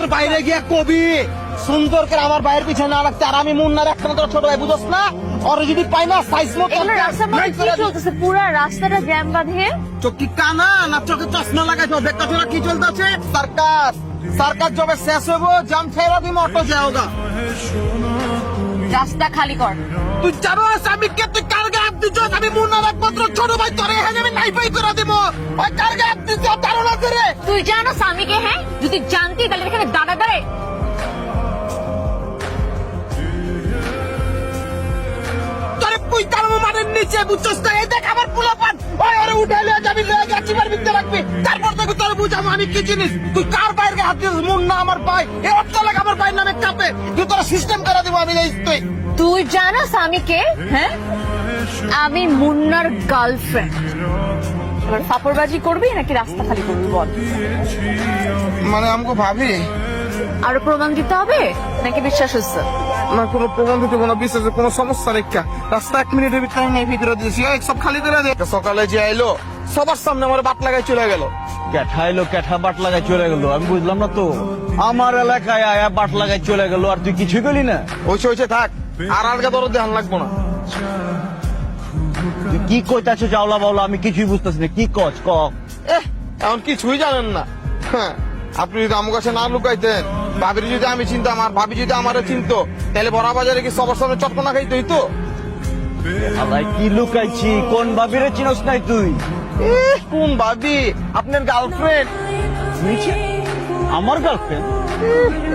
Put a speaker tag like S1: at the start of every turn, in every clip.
S1: তোর বাইরে গিয়া কবি সুন্দর করে আমার বাইরের পিছনে না রাখতে, আর আমি মুন্নার একমাত্র ছোট ভাই, বুঝছ না? ওরে যদি পাই না সাইজ মতো
S2: এগুলো রাস্তার মধ্যে কি চলতেছে? পুরা রাস্তাটা জ্যাম বাঁধে।
S1: চোখ কি কানা না চোখে চশমা লাগাইছো? দেখতে না কি চলতেছে? সার্কাস সার্কাস যবে শেষ হবো জাম ছেড়া দিম, অটো যাওগা।
S2: রাস্তা খালি কর।
S1: তুই জানো আমি কে? তুই কার গায়ে হাত দিচ্ছ? আমি মুন্নার একমাত্র ছোট ভাই, তোরে এখানে আমি নাইফাই করে দিব। ওই কার গায়ে হাত দিচ্ছ ধারণা করে?
S2: তুই জানো স্বামীকে? হ্যাঁ, যদি জানতি তাহলে এখানে দাঁড়া দাঁড়ে।
S1: তোরে তুই কার মানের নিচে বুঝছস না? এই দেখ আমার পোলাপান, ওই ওরে উঠাইলে যাবি লয়ে গেছি মার ভিতরে রাখবি, তারপর তোকে তোরে বুঝাবো আমি কি জিনিস। তুই কার বাইরে গায়ে হাত দিচ্ছিস? মুন্না আমার ভাই, এই অট্টা লাগে আমার ভাইয়ের নামে কাঁপে। তুই তোরা সিস্টেম করে দিব আমি এই তুই।
S2: তুই জানো স্বামীকে? হ্যাঁ, আমি মুন্নার গার্লফ্রেন্ড। এবার ফাপড়বাজি করবি নাকি রাস্তা খালি করবি বল?
S1: মানে আমাকে ভাবি
S2: আরো প্রমাণ দিতে হবে নাকি বিশ্বাস হচ্ছে?
S1: না, কোনো প্রমাণ দিতে কোনো বিশ্বাসের কোনো সমস্যা রেখা রাস্তা 1 মিনিটের ভিতরে আমি ভিতরে দিয়েছি, এই সব খালি করে দে। সকালে যে আইলো সবার সামনে আমার বাট লাগাই চলে গেল।
S3: ক্যাঠাইলো ক্যাঠা বাট লাগাই চলে গেল, আমি বুঝলাম না তো। আমার এলাকায় আয়া বাট লাগাই চলে গেল, আর তুই কিছুই গেলি না?
S1: ওইছে থাক, আর আলগা তোর ধ্যান লাগবো না।
S3: তুই কি কইতাছো চাওলা বাউলা? আমি কিছুই বুঝতেছি না, কি কচ ক।
S1: এখন কিছুই জানেন না। হ্যাঁ, আপনি যদি আমার কাছে না লুকাইতেন, ভাবির যদি আমি চিনতাম আর ভাবি যদি আমারে চিনতো, তাহলে বড় বাজারে কি সবার সামনে চটকনা খাইতে হইতো?
S3: আলাই কি লুকাইছি? কোন ভাবিরে চিনস নাই তুই?
S1: কোন ভাবি? আপনার গার্লফ্রেন্ড।
S3: নিচে আমার গার্লফ্রেন্ড?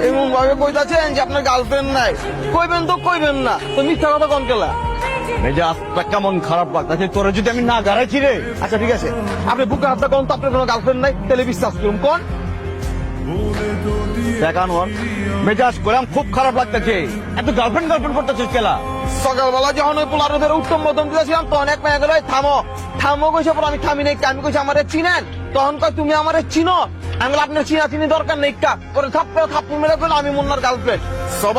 S1: এমন ভাবে কইতাছেন যে আপনার গার্লফ্রেন্ড নাই। কইবেন তো কইবেন না, তো মিথ্যা কথা কোন কেলা?
S3: মেজাজটা কেমন খারাপ লাগতাছে তোরে যদি আমি না গাড়াইছি রে।
S1: আচ্ছা ঠিক আছে, আপনি বুকে হাতটা কোন তো আপনার কোনো গার্লফ্রেন্ড নাই, তাহলে বিশ্বাস করুন কোন।
S3: দেখান ওর মেজাজ করলাম, খুব খারাপ লাগতেছে। এত গার্লফ্রেন্ড গার্লফ্রেন্ড করতেছিস কেলা?
S1: সকালবেলা যখন ওই পোলারদের উত্তম মধ্যম দিয়েছিলাম, তখন এক মেয়ে গেল থামো থামো কইছে, পর আমি থামি নাই। আমি কইছি আমারে চিনেন? তখন কয় তুমি আমারে চিনো? আমি বললাম আপনার চিনা চিনি দরকার নেই, কা করে থাপ্পড় মেরে কইলো আমি মুন্নার গার্লফ্রেন্ড। সবার